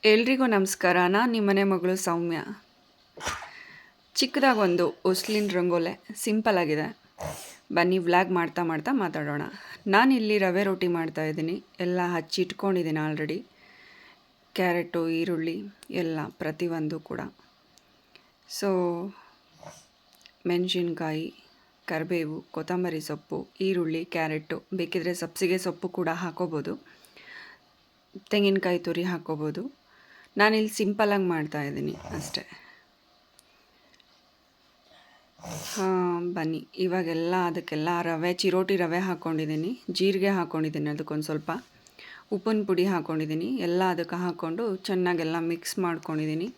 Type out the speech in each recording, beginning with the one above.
ಎಲ್ರಿಗೂ ನಮಸ್ಕಾರ. ನಾನು ನಿಮ್ಮನೆ ಮಗಳು ಸೌಮ್ಯ. ಚಿಕ್ಕದಾಗೊಂದು ಹೊಸ್ಲಿನ ರಂಗೋಲೆ ಸಿಂಪಲ್ ಆಗಿದೆ. ಬನ್ನಿ ವ್ಲಾಗ್ ಮಾಡ್ತಾ ಮಾಡ್ತಾ ಮಾತಾಡೋಣ. ನಾನಿಲ್ಲಿ ರವೆ ರೊಟ್ಟಿ ಮಾಡ್ತಾಯಿದ್ದೀನಿ. ಎಲ್ಲ ಹಚ್ಚಿಟ್ಕೊಂಡಿದ್ದೀನಿ ಆಲ್ರೆಡಿ. ಕ್ಯಾರೆಟು, ಈರುಳ್ಳಿ ಎಲ್ಲ ಪ್ರತಿಯೊಂದು ಕೂಡ. ಸೊ ಮೆಣಸಿನ್ಕಾಯಿ, ಕರಿಬೇವು, ಕೊತ್ತಂಬರಿ ಸೊಪ್ಪು, ಈರುಳ್ಳಿ, ಕ್ಯಾರೆಟು, ಬೇಕಿದ್ರೆ ಸಬ್ಸಿಗೆ ಸೊಪ್ಪು ಕೂಡ ಹಾಕೋಬೋದು. ತೆಂಗಿನಕಾಯಿ ತುರಿ ಹಾಕೋಬೋದು. ನಾನಿಲ್ಲಿ ಸಿಂಪಲಾಗಿ ಮಾಡ್ತಾಯಿದ್ದೀನಿ ಅಷ್ಟೆ. ಬನ್ನಿ ಇವಾಗೆಲ್ಲ ಅದಕ್ಕೆಲ್ಲ ಚಿರೋಟಿ ರವೆ ಹಾಕ್ಕೊಂಡಿದ್ದೀನಿ, ಜೀರಿಗೆ ಹಾಕ್ಕೊಂಡಿದ್ದೀನಿ, ಅದಕ್ಕೊಂದು ಸ್ವಲ್ಪ ಉಪ್ಪಿನ ಪುಡಿ ಹಾಕ್ಕೊಂಡಿದ್ದೀನಿ. ಎಲ್ಲ ಅದಕ್ಕೆ ಹಾಕ್ಕೊಂಡು ಚೆನ್ನಾಗೆಲ್ಲ ಮಿಕ್ಸ್ ಮಾಡ್ಕೊಂಡಿದ್ದೀನಿ.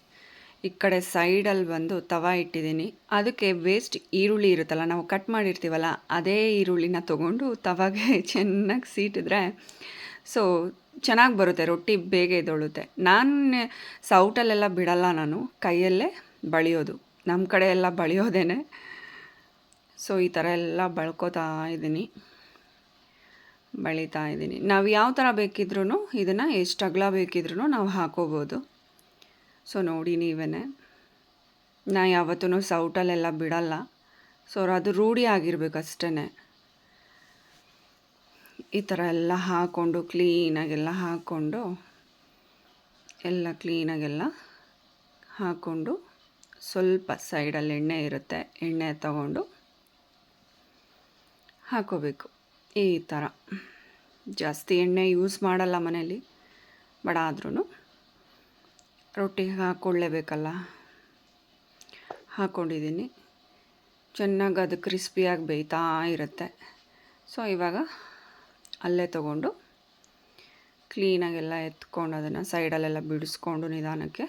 ಈ ಕಡೆ ಸೈಡಲ್ಲಿ ಬಂದು ತವಾ ಇಟ್ಟಿದ್ದೀನಿ. ಅದಕ್ಕೆ ವೇಸ್ಟ್ ಈರುಳ್ಳಿ ಇರುತ್ತಲ್ಲ, ನಾವು ಕಟ್ ಮಾಡಿರ್ತೀವಲ್ಲ, ಅದೇ ಈರುಳ್ಳಿನ ತೊಗೊಂಡು ತವಾಗೆ ಚೆನ್ನಾಗಿ ಸೀಟಿದ್ರೆ ಸೊ ಚೆನ್ನಾಗಿ ಬರುತ್ತೆ, ರೊಟ್ಟಿ ಬೇಗ ಎದ್ದೊಳುತ್ತೆ. ನಾನು ಸೌಟಲ್ಲೆಲ್ಲ ಬಿಡಲ್ಲ, ನಾನು ಕೈಯಲ್ಲೇ ಬಳಿಯೋದು. ನಮ್ಮ ಕಡೆ ಎಲ್ಲ ಬಳಿಯೋದೇನೆ. ಸೊ ಈ ಥರ ಎಲ್ಲ ಬಳಿತಾ ಇದ್ದೀನಿ. ನಾವು ಯಾವ ಥರ ಬೇಕಿದ್ರೂ ಇದನ್ನು ಎಷ್ಟು ಅಗಲ ಬೇಕಿದ್ರೂ ನಾವು ಹಾಕೋಬೋದು. ಸೊ ನೋಡಿ ನೀವೇ, ನಾ ಯಾವತ್ತೂ ಸೌಟಲ್ಲೆಲ್ಲ ಬಿಡಲ್ಲ. ಸೊ ಅದು ರೂಢಿ ಆಗಿರ್ಬೇಕು ಅಷ್ಟೇ. ಈ ಥರ ಎಲ್ಲ ಹಾಕ್ಕೊಂಡು ಕ್ಲೀನಾಗೆಲ್ಲ ಹಾಕ್ಕೊಂಡು ಸ್ವಲ್ಪ ಸೈಡಲ್ಲಿ ಎಣ್ಣೆ ಇರುತ್ತೆ, ಎಣ್ಣೆ ತಗೊಂಡು ಹಾಕೋಬೇಕು. ಈ ಥರ ಜಾಸ್ತಿ ಎಣ್ಣೆ ಯೂಸ್ ಮಾಡಲ್ಲ ಮನೇಲಿ, ಬಟ್ ಆದ್ರೂ ರೊಟ್ಟಿಗೆ ಹಾಕ್ಕೊಳ್ಳೇಬೇಕಲ್ಲ. ಹಾಕ್ಕೊಂಡಿದ್ದೀನಿ. ಚೆನ್ನಾಗಿ ಅದು ಕ್ರಿಸ್ಪಿಯಾಗಿ ಬೇಯ್ತಾ ಇರುತ್ತೆ. ಸೊ ಇವಾಗ ಅಲ್ಲೇ ತೊಗೊಂಡು ಕ್ಲೀನಾಗೆಲ್ಲ ಎತ್ಕೊಂಡು ಅದನ್ನು ಸೈಡಲ್ಲೆಲ್ಲ ಬಿಡಿಸ್ಕೊಂಡು ನಿಧಾನಕ್ಕೆ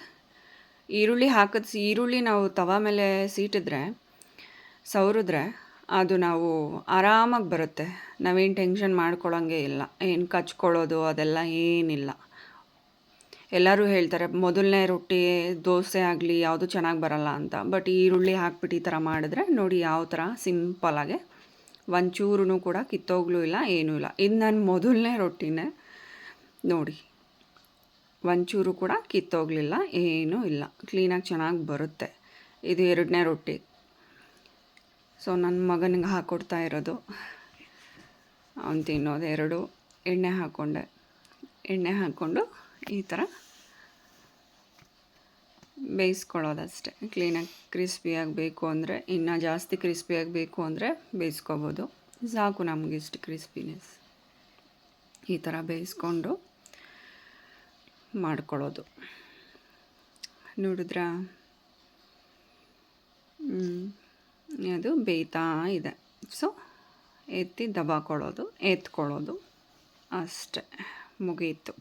ಈರುಳ್ಳಿ ನಾವು ತವಾ ಮೇಲೆ ಸವರಿದ್ರೆ ಅದು ನಾವು ಆರಾಮಾಗಿ ಬರುತ್ತೆ. ನಾವೇನು ಟೆನ್ಷನ್ ಮಾಡ್ಕೊಳ್ಳೋಂಗೆ ಇಲ್ಲ, ಏನು ಕಚ್ಕೊಳ್ಳೋದು ಅದೆಲ್ಲ ಏನಿಲ್ಲ. ಎಲ್ಲರೂ ಹೇಳ್ತಾರೆ ಮೊದಲನೇ ರೊಟ್ಟಿ, ದೋಸೆ ಆಗಲಿ ಯಾವುದು ಚೆನ್ನಾಗಿ ಬರಲ್ಲ ಅಂತ. ಬಟ್ ಈರುಳ್ಳಿ ಹಾಕ್ಬಿಟ್ಟು ಈ ಥರ ಮಾಡಿದ್ರೆ ನೋಡಿ ಯಾವ ಥರ ಸಿಂಪಲಾಗೆ ಒಂಚೂರು ಕೂಡ ಕಿತ್ತೋಗ್ಲೂ ಇಲ್ಲ, ಏನೂ ಇಲ್ಲ. ಇದು ನನ್ನ ಮೊದಲನೇ ರೊಟ್ಟಿನೇ ನೋಡಿ, ಒಂಚೂರು ಕೂಡ ಕಿತ್ತೋಗಲಿಲ್ಲ, ಏನೂ ಇಲ್ಲ, ಕ್ಲೀನಾಗಿ ಚೆನ್ನಾಗಿ ಬರುತ್ತೆ. ಇದು ಎರಡನೇ ರೊಟ್ಟಿ. ಸೊ ನನ್ನ ಮಗನಿಗೆ ಹಾಕ್ಕೊಡ್ತಾ ಇರೋದು, ಅವನು ತಿನ್ನೋದು. ಎರಡು ಎಣ್ಣೆ ಹಾಕ್ಕೊಂಡು ಈ ಥರ ಬೇಯಿಸ್ಕೊಳ್ಳೋದಷ್ಟೆ. ಕ್ಲೀನಾಗಿ ಕ್ರಿಸ್ಪಿಯಾಗಿ ಬೇಕು ಅಂದರೆ, ಇನ್ನೂ ಜಾಸ್ತಿ ಕ್ರಿಸ್ಪಿಯಾಗಿ ಬೇಕು ಅಂದರೆ ಬೇಯಿಸ್ಕೊಬೋದು. ಸಾಕು ನಮಗಿಷ್ಟು ಕ್ರಿಸ್ಪಿನೆಸ್. ಈ ಥರ ಬೇಯಿಸ್ಕೊಂಡು ಮಾಡ್ಕೊಳ್ಳೋದು. ನೋಡಿದ್ರಾ, ಅದು ಬೇಯ್ತಾ ಇದೆ. ಸೊ ಎತ್ಕೊಳ್ಳೋದು ಅಷ್ಟೆ, ಮುಗೀತು.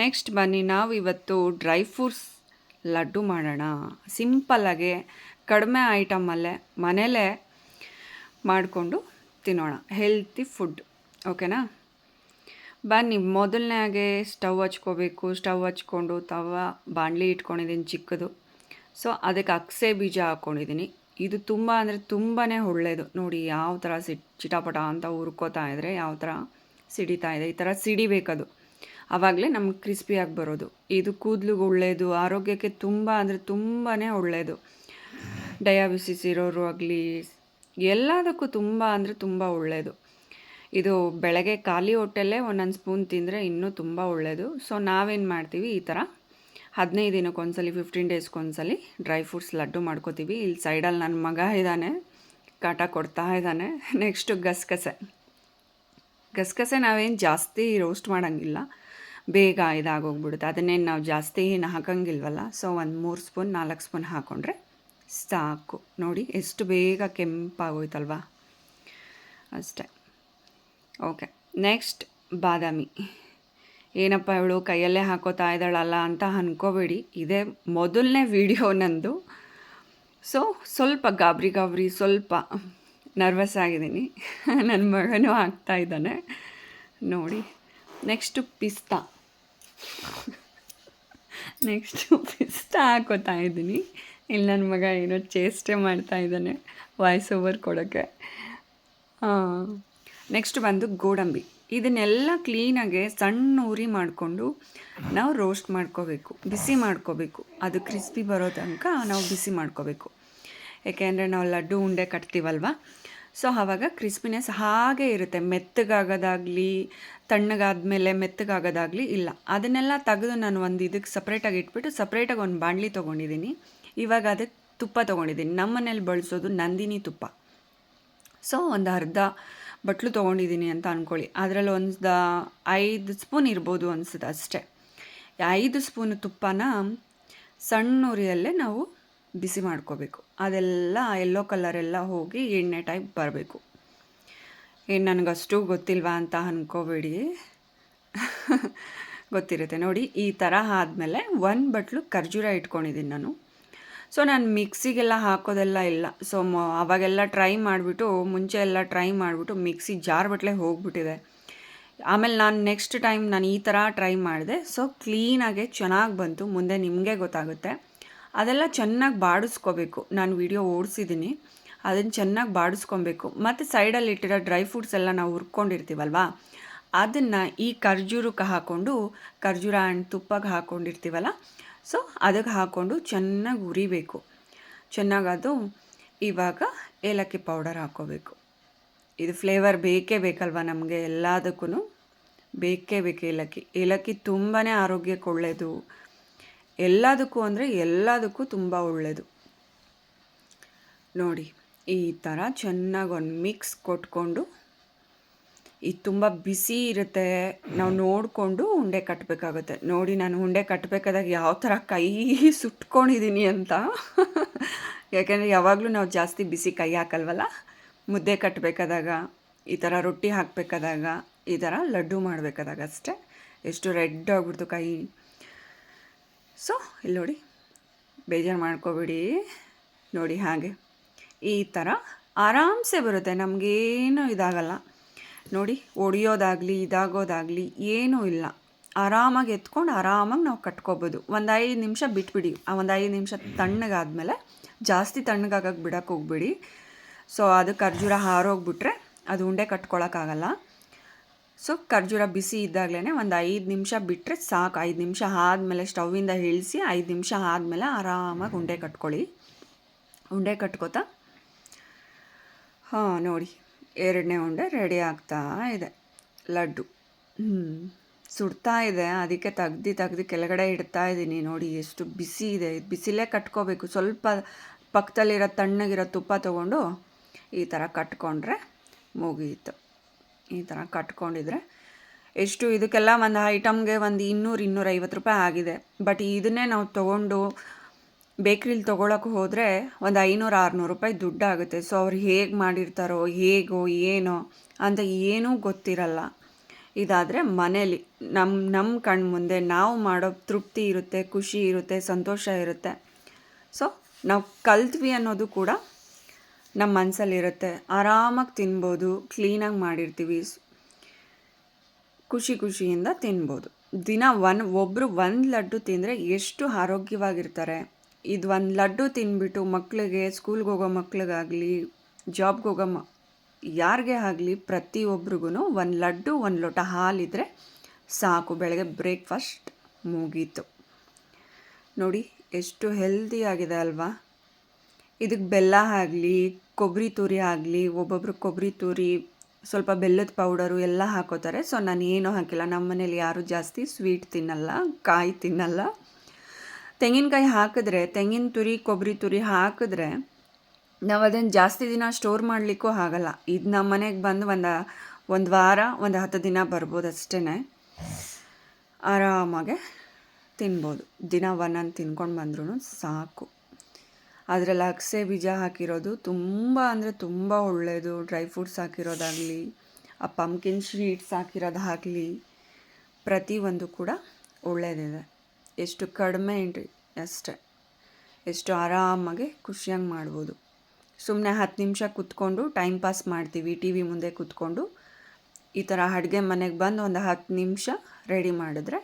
ನೆಕ್ಸ್ಟ್ ಬನ್ನಿ, ನಾವು ಇವತ್ತು ಡ್ರೈ ಫ್ರೂಟ್ಸ್ ಲಡ್ಡು ಮಾಡೋಣ. ಸಿಂಪಲ್ಲಾಗೆ ಕಡಿಮೆ ಐಟಮಲ್ಲೇ ಮನೇಲೇ ಮಾಡಿಕೊಂಡು ತಿನ್ನೋಣ. ಹೆಲ್ತಿ ಫುಡ್, ಓಕೆನಾ? ಬನ್ನಿ, ಮೊದಲನೇಗೆ ಸ್ಟವ್ ಹಚ್ಕೊಂಡು ಬಾಣಲಿ ಇಟ್ಕೊಂಡಿದ್ದೀನಿ ಚಿಕ್ಕದು. ಸೊ ಅದಕ್ಕೆ ಅಗಸೆ ಬೀಜ ಹಾಕ್ಕೊಂಡಿದ್ದೀನಿ. ಇದು ತುಂಬ ಅಂದರೆ ತುಂಬಾ ಒಳ್ಳೆಯದು. ನೋಡಿ ಯಾವ ಥರ ಚಿಟಾಪಟ ಅಂತ ಹುರ್ಕೋತಾ ಇದ್ದರೆ ಯಾವ ಥರ ಸಿಡಿತಾ ಇದೆ. ಈ ಥರ ಸಿಡಿಬೇಕದು, ಆವಾಗಲೇ ನಮ್ಗೆ ಕ್ರಿಸ್ಪಿಯಾಗಿ ಬರೋದು. ಇದು ಕೂದಲಿಗೆ ಒಳ್ಳೆಯದು, ಆರೋಗ್ಯಕ್ಕೆ ತುಂಬ ಅಂದರೆ ತುಂಬಾ ಒಳ್ಳೆಯದು. ಡಯಾಬಿಟಿಸ್ ಇರೋರು ಆಗಲಿ ಎಲ್ಲದಕ್ಕೂ ತುಂಬ ಅಂದರೆ ತುಂಬ ಒಳ್ಳೆಯದು. ಇದು ಬೆಳಗ್ಗೆ ಖಾಲಿ ಹೊಟ್ಟೆಲ್ಲೇ ಒಂದೊಂದು ಸ್ಪೂನ್ ತಿಂದರೆ ಇನ್ನೂ ತುಂಬ ಒಳ್ಳೆಯದು. ಸೊ ನಾವೇನು ಮಾಡ್ತೀವಿ, ಈ ಥರ 15 ದಿನಕ್ಕೊಂದ್ಸಲಿ 15 ಡೇಸ್ಗೊಂದ್ಸಲಿ ಡ್ರೈ ಫ್ರೂಟ್ಸ್ ಲಡ್ಡು ಮಾಡ್ಕೋತೀವಿ. ಇಲ್ಲಿ ಸೈಡಲ್ಲಿ ನನ್ನ ಮಗ ಇದ್ದಾನೆ, ಕಾಟ ಕೊಡ್ತಾ ಇದ್ದಾನೆ. ನೆಕ್ಸ್ಟು ಗಸಗಸೆ ನಾವೇನು ಜಾಸ್ತಿ ರೋಸ್ಟ್ ಮಾಡೋಂಗಿಲ್ಲ, ಬೇಗ ಇದಾಗೋಗ್ಬಿಡುತ್ತೆ. ಅದನ್ನೇನು ನಾವು ಜಾಸ್ತಿ ಏನು ಹಾಕೋಂಗಿಲ್ವಲ್ಲ. ಸೊ ಒಂದು 3 ಸ್ಪೂನ್ 4 ಸ್ಪೂನ್ ಹಾಕ್ಕೊಂಡ್ರೆ ಸಾಕು. ನೋಡಿ ಎಷ್ಟು ಬೇಗ ಕೆಂಪಾಗೋಯ್ತಲ್ವಾ, ಅಷ್ಟೆ. ಓಕೆ, ನೆಕ್ಸ್ಟ್ ಬಾದಾಮಿ. ಏನಪ್ಪ ಇವಳು ಕೈಯಲ್ಲೇ ಹಾಕೋತಾ ಇದ್ದಾಳಲ್ಲ ಅಂತ ಅಂದ್ಕೋಬೇಡಿ, ಇದೇ ಮೊದಲನೇ ವಿಡಿಯೋ ನಂದು. ಸೊ ಸ್ವಲ್ಪ ಗಾಬರಿ ಸ್ವಲ್ಪ ನರ್ವಸ್ ಆಗಿದ್ದೀನಿ. ನನ್ನ ಮಗನೂ ಆಗ್ತಾ ಇದ್ದಾನೆ ನೋಡಿ. ನೆಕ್ಸ್ಟು ಪಿಸ್ತಾ ಹಾಕೋತಾ ಇದ್ದೀನಿ. ಇಲ್ಲಿ ನನ್ನ ಮಗ ಏನೋ ಚೇಷ್ಟೆ ಮಾಡ್ತಾ ಇದ್ದಾನೆ ವಾಯ್ಸ್ ಓವರ್ ಕೊಡೋಕ್ಕೆ. ನೆಕ್ಸ್ಟ್ ಬಂದು ಗೋಡಂಬಿ. ಇದನ್ನೆಲ್ಲ ಕ್ಲೀನಾಗೆ ಸಣ್ಣ ಉರಿ ಮಾಡಿಕೊಂಡು ನಾವು ರೋಸ್ಟ್ ಮಾಡ್ಕೋಬೇಕು, ಬಿಸಿ ಮಾಡ್ಕೋಬೇಕು. ಅದು ಕ್ರಿಸ್ಪಿ ಬರೋ ತನಕ ನಾವು ಬಿಸಿ ಮಾಡ್ಕೋಬೇಕು. ಏಕೆಂದರೆ ನಾವು ಲಡ್ಡು ಉಂಡೆ ಕಟ್ತೀವಲ್ವ, ಸೊ ಆವಾಗ ಕ್ರಿಸ್ಪಿನೆಸ್ ಹಾಗೇ ಇರುತ್ತೆ. ಮೆತ್ತಗಾಗೋದಾಗಲಿ, ತಣ್ಣಗಾದ್ಮೇಲೆ ಮೆತ್ತಗಾಗೋದಾಗಲಿ ಇಲ್ಲ. ಅದನ್ನೆಲ್ಲ ತೆಗೆದು ನಾನು ಒಂದು ಇದಕ್ಕೆ ಸಪ್ರೇಟಾಗಿ ಇಟ್ಬಿಟ್ಟು ಸಪ್ರೇಟಾಗಿ ಒಂದು ಬಾಣಲಿ ತೊಗೊಂಡಿದ್ದೀನಿ. ಇವಾಗ ಅದಕ್ಕೆ ತುಪ್ಪ ತೊಗೊಂಡಿದ್ದೀನಿ. ನಮ್ಮ ಮನೇಲಿ ಬಳಸೋದು ನಂದಿನಿ ತುಪ್ಪ. ಸೊ ಒಂದು ಅರ್ಧ ಬಟ್ಲು ತೊಗೊಂಡಿದ್ದೀನಿ ಅಂತ ಅಂದ್ಕೊಳ್ಳಿ. ಅದರಲ್ಲಿ ಒಂದು 5 ಸ್ಪೂನ್ ಇರ್ಬೋದು ಅನಿಸುತ್ತೆ ಅಷ್ಟೇ. 5 ಸ್ಪೂನ್ ತುಪ್ಪನ ಸಣ್ಣ ಉರಿಯಲ್ಲೇ ನಾವು ಬಿಸಿ ಮಾಡ್ಕೋಬೇಕು. ಅದೆಲ್ಲ ಯೆಲ್ಲೋ ಕಲರೆಲ್ಲ ಹೋಗಿ ಎಣ್ಣೆ ಟೈಪ್ ಬರಬೇಕು. ಏನು ನನಗಷ್ಟು ಗೊತ್ತಿಲ್ವಾ ಅಂತ ಅಂದ್ಕೋಬೇಡಿ, ಗೊತ್ತಿರುತ್ತೆ ನೋಡಿ. ಈ ಥರ ಆದಮೇಲೆ 1 ಬಟ್ಲು ಖರ್ಜೂರ ಇಟ್ಕೊಂಡಿದ್ದೀನಿ ನಾನು. ಸೊ ನಾನು ಮಿಕ್ಸಿಗೆಲ್ಲ ಹಾಕೋದೆಲ್ಲ ಇಲ್ಲ. ಸೊ ಅವಾಗೆಲ್ಲ ಟ್ರೈ ಮಾಡಿಬಿಟ್ಟು, ಮುಂಚೆ ಎಲ್ಲ ಟ್ರೈ ಮಾಡಿಬಿಟ್ಟು ಮಿಕ್ಸಿ ಜಾರ್ ಬಟ್ಲೆ ಹೋಗ್ಬಿಟ್ಟಿದೆ. ಆಮೇಲೆ ನಾನು ನೆಕ್ಸ್ಟ್ ಟೈಮ್ ನಾನು ಈ ಥರ ಟ್ರೈ ಮಾಡಿದೆ. ಸೊ ಕ್ಲೀನಾಗೆ ಚೆನ್ನಾಗಿ ಬಂತು. ಮುಂದೆ ನಿಮಗೆ ಗೊತ್ತಾಗುತ್ತೆ. ಅದೆಲ್ಲ ಚೆನ್ನಾಗಿ ಬಾಡಿಸ್ಕೋಬೇಕು. ನಾನು ವಿಡಿಯೋ ಓಡಿಸಿದ್ದೀನಿ, ಅದನ್ನು ಚೆನ್ನಾಗಿ ಬಾಡಿಸ್ಕೊಬೇಕು. ಮತ್ತು ಸೈಡಲ್ಲಿ ಇಟ್ಟಿರೋ ಡ್ರೈ ಫ್ರೂಟ್ಸ್ ಎಲ್ಲ ನಾವು ಹುರ್ಕೊಂಡಿರ್ತೀವಲ್ವ, ಅದನ್ನು ಈ ಖರ್ಜೂರಕ್ಕೆ ಹಾಕ್ಕೊಂಡು, ಖರ್ಜೂರ ಆ್ಯಂಡ್ ತುಪ್ಪಗೆ ಹಾಕ್ಕೊಂಡಿರ್ತೀವಲ್ಲ, ಸೊ ಅದಕ್ಕೆ ಹಾಕ್ಕೊಂಡು ಚೆನ್ನಾಗಿ ಹುರಿಬೇಕು. ಚೆನ್ನಾಗದು. ಇವಾಗ ಏಲಕ್ಕಿ ಪೌಡರ್ ಹಾಕ್ಕೋಬೇಕು. ಇದು ಫ್ಲೇವರ್ ಬೇಕೇ ಬೇಕಲ್ವ ನಮಗೆ, ಎಲ್ಲದಕ್ಕೂ ಬೇಕೇ ಬೇಕು ಏಲಕ್ಕಿ. ಏಲಕ್ಕಿ ತುಂಬಾ ಆರೋಗ್ಯಕ್ಕೆ ಒಳ್ಳೆಯದು. ಎಲ್ಲದಕ್ಕೂ ಅಂದರೆ ಎಲ್ಲದಕ್ಕೂ ತುಂಬ ಒಳ್ಳೆಯದು. ನೋಡಿ ಈ ಥರ ಚೆನ್ನಾಗಿ ಒಂದು ಮಿಕ್ಸ್ ಕೊಟ್ಕೊಂಡು, ಇದು ತುಂಬ ಬಿಸಿ ಇರುತ್ತೆ, ನಾವು ನೋಡಿಕೊಂಡು ಉಂಡೆ ಕಟ್ಟಬೇಕಾಗುತ್ತೆ. ನೋಡಿ ನಾನು ಉಂಡೆ ಕಟ್ಟಬೇಕಾದಾಗ ಯಾವ ಥರ ಕೈ ಸುಟ್ಕೊಂಡಿದ್ದೀನಿ ಅಂತ. ಯಾಕೆಂದರೆ ಯಾವಾಗಲೂ ನಾವು ಜಾಸ್ತಿ ಬಿಸಿ ಕೈ ಹಾಕಲ್ವಲ್ಲ. ಮುದ್ದೆ ಕಟ್ಟಬೇಕಾದಾಗ, ಈ ಥರ ರೊಟ್ಟಿ ಹಾಕಬೇಕಾದಾಗ, ಈ ಥರ ಲಡ್ಡು ಮಾಡಬೇಕಾದಾಗ ಅಷ್ಟೇ ಎಷ್ಟು ರೆಡ್ ಆಗಿಬಿಡ್ತು ಕೈ. ಸೊ ಇಲ್ಲಿ ನೋಡಿ, ಬೇಜಾರು ಮಾಡ್ಕೋಬೇಡಿ. ನೋಡಿ ಹಾಗೆ ಈ ಥರ ಆರಾಮ್ಸೆ ಬರುತ್ತೆ, ನಮಗೇನು ಇದಾಗಲ್ಲ. ನೋಡಿ, ಒಡೆಯೋದಾಗಲಿ ಇದಾಗೋದಾಗಲಿ ಏನೂ ಇಲ್ಲ. ಆರಾಮಾಗಿ ಎತ್ಕೊಂಡು ಆರಾಮಾಗಿ ನಾವು ಕಟ್ಕೋಬೋದು. ಒಂದು 5 ನಿಮಿಷ ಬಿಟ್ಬಿಡಿ. ಆ ಒಂದು 5 ನಿಮಿಷ ತಣ್ಣಗಾದ್ಮೇಲೆ, ಜಾಸ್ತಿ ತಣ್ಣಗಾಗಕ್ಕೆ ಬಿಡೋಕ್ಕೆ ಹೋಗ್ಬೇಡಿ. ಸೊ ಅದು ಖರ್ಜೂರ ಹಾರೋಗ್ಬಿಟ್ರೆ ಅದು ಉಂಡೆ ಕಟ್ಕೊಳಕ್ಕಾಗಲ್ಲ. ಸೊ ಖರ್ಜೂರ ಬಿಸಿ ಇದ್ದಾಗಲೇ ಒಂದು 5 ನಿಮಿಷ ಬಿಟ್ಟರೆ ಸಾಕು. 5 ನಿಮಿಷ ಆದಮೇಲೆ ಸ್ಟವ್ವಿಂದ ಇಳಿಸಿ 5 ನಿಮಿಷ ಆದಮೇಲೆ ಆರಾಮಾಗಿ ಉಂಡೆ ಕಟ್ಕೊಳ್ಳಿ. ಉಂಡೆ ಕಟ್ಕೋತಾ ನೋಡಿ, 2ನೇ ಉಂಡೆ ರೆಡಿ ಆಗ್ತಾ ಇದೆ. ಲಡ್ಡು ಸುಡ್ತಾ ಇದೆ, ಅದಕ್ಕೆ ತೆಗ್ದು ಕೆಳಗಡೆ ಇಡ್ತಾ ಇದ್ದೀನಿ. ನೋಡಿ ಎಷ್ಟು ಬಿಸಿ ಇದೆ. ಬಿಸಿಲೇ ಕಟ್ಕೋಬೇಕು. ಸ್ವಲ್ಪ ಪಕ್ಕದಲ್ಲಿರೋ ತಣ್ಣಗಿರೋ ತುಪ್ಪ ತೊಗೊಂಡು ಈ ಥರ ಕಟ್ಕೊಂಡ್ರೆ ಮುಗೀತು. ಈ ಥರ ಕಟ್ಕೊಂಡಿದ್ರೆ ಎಷ್ಟು, ಇದಕ್ಕೆಲ್ಲ ಒಂದು ಐಟಮ್ಗೆ ಒಂದು 200-250 ರೂಪಾಯಿ ಆಗಿದೆ. ಬಟ್ ಇದನ್ನೇ ನಾವು ತೊಗೊಂಡು ಬೇಕ್ರಿಲಿ ತೊಗೊಳಕ್ಕೆ ಹೋದರೆ ಒಂದು 500-600 ರೂಪಾಯಿ ದುಡ್ಡು ಆಗುತ್ತೆ. ಸೊ ಅವ್ರು ಹೇಗೆ ಮಾಡಿರ್ತಾರೋ, ಹೇಗೋ ಏನೋ ಅಂತ ಏನೂ ಗೊತ್ತಿರಲ್ಲ. ಇದಾದರೆ ಮನೇಲಿ ನಮ್ಮ ಕಣ್ಣು ಮುಂದೆ ನಾವು ಮಾಡೋ ತೃಪ್ತಿ ಇರುತ್ತೆ, ಖುಷಿ ಇರುತ್ತೆ, ಸಂತೋಷ ಇರುತ್ತೆ. ಸೊ ನಾವು ಕಲ್ತ್ವಿ ಅನ್ನೋದು ಕೂಡ ನಮ್ಮ ಮನಸ್ಸಲ್ಲಿರುತ್ತೆ. ಆರಾಮಾಗಿ ತಿನ್ಬೋದು. ಕ್ಲೀನಾಗಿ ಮಾಡಿರ್ತೀವಿ, ಖುಷಿಯಿಂದ ತಿನ್ಬೋದು. ದಿನ ಒಬ್ಬರು 1 ಲಡ್ಡು ತಿಂದರೆ ಎಷ್ಟು ಆರೋಗ್ಯವಾಗಿರ್ತಾರೆ. ಇದು 1 ಲಡ್ಡು ತಿಂದ್ಬಿಟ್ಟು ಮಕ್ಕಳಿಗೆ, ಸ್ಕೂಲ್ಗೆ ಹೋಗೋ ಮಕ್ಳಿಗಾಗಲಿ, ಜಾಬ್ಗೆ ಹೋಗೋ ಯಾರಿಗೇ ಆಗಲಿ, ಪ್ರತಿಯೊಬ್ರಿಗೂ 1 ಲಡ್ಡು 1 ಲೋಟ ಹಾಲಿದ್ರೆ ಸಾಕು. ಬೆಳಗ್ಗೆ ಬ್ರೇಕ್ಫಾಸ್ಟ್ ಮುಗೀತು. ನೋಡಿ ಎಷ್ಟು ಹೆಲ್ದಿಯಾಗಿದೆ ಅಲ್ವಾ. ಇದಕ್ಕೆ ಬೆಲ್ಲ ಆಗಲಿ, ಕೊಬ್ಬರಿ ತುರಿ ಆಗಲಿ, ಒಬ್ಬೊಬ್ರು ಕೊಬ್ಬರಿ ತುರಿ, ಸ್ವಲ್ಪ ಬೆಲ್ಲದ ಪೌಡರು ಎಲ್ಲ ಹಾಕೋತಾರೆ. ಸೊ ನಾನು ಏನೂ ಹಾಕಿಲ್ಲ. ನಮ್ಮ ಮನೇಲಿ ಯಾರೂ ಜಾಸ್ತಿ ಸ್ವೀಟ್ ತಿನ್ನಲ್ಲ, ಕಾಯಿ ತಿನ್ನಲ್ಲ. ತೆಂಗಿನಕಾಯಿ ಹಾಕಿದ್ರೆ, ತೆಂಗಿನ ತುರಿ, ಕೊಬ್ಬರಿ ತುರಿ ಹಾಕಿದ್ರೆ ನಾವು ಅದನ್ನು ಜಾಸ್ತಿ ದಿನ ಸ್ಟೋರ್ ಮಾಡಲಿಕ್ಕೂ ಆಗಲ್ಲ. ಇದು ನಮ್ಮ ಮನೆಗೆ ಬಂದು ಒಂದು ವಾರ, ಒಂದು 10 ದಿನ ಬರ್ಬೋದು ಅಷ್ಟೇ. ಆರಾಮಾಗೆ ತಿನ್ಬೋದು. ದಿನ ಒಂದೊಂದು ತಿನ್ಕೊಂಡು ಬಂದ್ರೂ ಸಾಕು. ಅದರಲ್ಲಿ ಅಗಸೆ ಬೀಜ ಹಾಕಿರೋದು ತುಂಬ ಅಂದರೆ ತುಂಬ ಒಳ್ಳೆಯದು. ಡ್ರೈ ಫ್ರೂಟ್ಸ್ ಹಾಕಿರೋದಾಗಲಿ, ಆ ಪಂಪ್ಕಿನ್ ಶೀಟ್ಸ್ ಹಾಕಿರೋದಾಗಲಿ, ಪ್ರತಿಯೊಂದು ಕೂಡ ಒಳ್ಳೆಯದಿದೆ. ಎಷ್ಟು ಕಡಿಮೆ ಎಂಟ್ರಿ ಅಷ್ಟೇ, ಎಷ್ಟು ಆರಾಮಾಗಿ ಖುಷಿಯಾಗಿ ಮಾಡ್ಬೋದು. ಸುಮ್ಮನೆ 10 ನಿಮಿಷ ಕೂತ್ಕೊಂಡು ಟೈಮ್ ಪಾಸ್ ಮಾಡ್ತೀವಿ ಟಿ ವಿ ಮುಂದೆ ಕೂತ್ಕೊಂಡು. ಈ ಥರ ಅಡುಗೆ ಮನೆಗೆ ಬಂದು ಒಂದು 10 ನಿಮಿಷ ರೆಡಿ ಮಾಡಿದ್ರೆ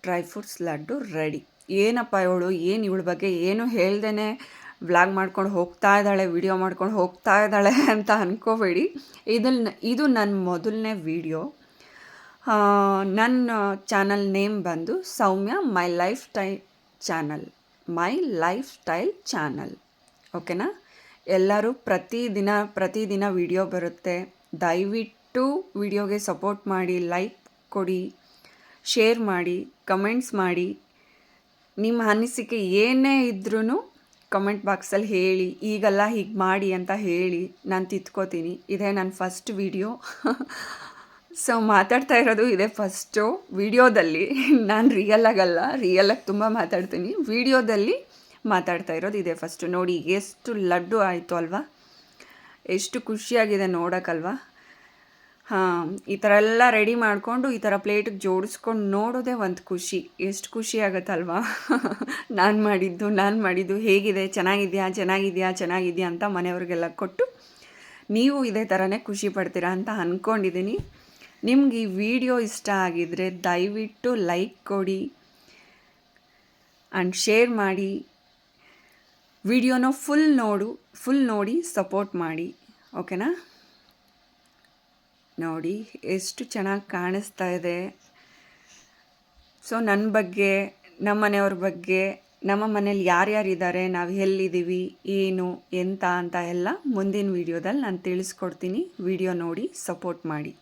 ಡ್ರೈ ಫ್ರೂಟ್ಸ್ ಲಡ್ಡು ರೆಡಿ. ಏನಪ್ಪ ಇವಳು, ಇವಳ ಬಗ್ಗೆ ಏನು ಹೇಳ್ದೇ ವ್ಲಾಗ್ ಮಾಡ್ಕೊಂಡು ಹೋಗ್ತಾ ಇದ್ದಾಳೆ, ವಿಡಿಯೋ ಮಾಡ್ಕೊಂಡು ಹೋಗ್ತಾ ಇದ್ದಾಳೆ ಅಂತ ಅಂದ್ಕೋಬೇಡಿ. ಇದು ನನ್ನ ಮೊದಲನೇ ವಿಡಿಯೋ. ನನ್ನ ಚಾನಲ್ ನೇಮ್ ಬಂದು ಸೌಮ್ಯ ಮೈ ಲೈಫ್ ಸ್ಟೈಲ್ ಚಾನಲ್. ಓಕೆನಾ? ಎಲ್ಲರೂ ಪ್ರತಿದಿನ ವಿಡಿಯೋ ಬರುತ್ತೆ. ದಯವಿಟ್ಟು ವಿಡಿಯೋಗೆ ಸಪೋರ್ಟ್ ಮಾಡಿ, ಲೈಕ್ ಕೊಡಿ, ಶೇರ್ ಮಾಡಿ, ಕಮೆಂಟ್ಸ್ ಮಾಡಿ. ನಿಮ್ಮ ಅನಿಸಿಕೆ ಏನೇ ಇದ್ರೂ ಕಮೆಂಟ್ ಬಾಕ್ಸಲ್ಲಿ ಹೇಳಿ. ಈಗಲ್ಲ ಹೀಗೆ ಮಾಡಿ ಅಂತ ಹೇಳಿ, ನಾನು ತಿದ್ಕೋತೀನಿ. ಇದೇ ನನ್ನ ಫಸ್ಟ್ ವಿಡಿಯೋ. ಸೊ ಮಾತಾಡ್ತಾ ಇರೋದು ಇದೇ ಫಸ್ಟು ವಿಡಿಯೋದಲ್ಲಿ. ನಾನು ರಿಯಲಾಗಿ ತುಂಬ ಮಾತಾಡ್ತೀನಿ. ವಿಡಿಯೋದಲ್ಲಿ ಮಾತಾಡ್ತಾ ಇರೋದು ಇದೇ ಫಸ್ಟು. ನೋಡಿ ಎಷ್ಟು ಲಡ್ಡು ಆಯಿತು ಅಲ್ವಾ, ಎಷ್ಟು ಖುಷಿಯಾಗಿದೆ ನೋಡೋಕ್ಕಲ್ವಾ. ಈ ಥರ ಎಲ್ಲ ರೆಡಿ ಮಾಡಿಕೊಂಡು ಈ ಥರ ಪ್ಲೇಟಿಗೆ ಜೋಡಿಸ್ಕೊಂಡು ನೋಡೋದೇ ಒಂದು ಖುಷಿ. ಎಷ್ಟು ಖುಷಿ ಆಗುತ್ತಲ್ವಾ. ನಾನು ಮಾಡಿದ್ದು ಹೇಗಿದೆ, ಚೆನ್ನಾಗಿದೆಯಾ ಅಂತ ಮನೆಯವ್ರಿಗೆಲ್ಲ ಕೊಟ್ಟು ನೀವು ಇದೇ ಥರನೇ ಖುಷಿ ಪಡ್ತೀರಾ ಅಂತ ಅಂದ್ಕೊಂಡಿದ್ದೀನಿ. ನಿಮ್ಗೆ ಈ ವಿಡಿಯೋ ಇಷ್ಟ ಆಗಿದರೆ ದಯವಿಟ್ಟು ಲೈಕ್ ಕೊಡಿ ಆ್ಯಂಡ್ ಶೇರ್ ಮಾಡಿ. ವಿಡಿಯೋನ ಫುಲ್ ನೋಡಿ ಸಪೋರ್ಟ್ ಮಾಡಿ. ಓಕೆನಾ? ನೋಡಿ ಎಷ್ಟು ಚೆನ್ನಾಗಿ ಕಾಣಿಸ್ತಾ ಇದೆ. ಸೊ ನನ್ನ ಬಗ್ಗೆ, ನಮ್ಮ ಮನೆಯವ್ರ ಬಗ್ಗೆ, ನಮ್ಮ ಮನೇಲಿ ಯಾರ್ಯಾರಿದ್ದಾರೆ, ನಾವು ಎಲ್ಲಿದ್ದೀವಿ, ಏನು ಎಂತ ಅಂತ ಎಲ್ಲ ಮುಂದಿನ ವಿಡಿಯೋದಲ್ಲಿ ನಾನು ತಿಳಿಸ್ಕೊಡ್ತೀನಿ. ವಿಡಿಯೋ ನೋಡಿ ಸಪೋರ್ಟ್ ಮಾಡಿ.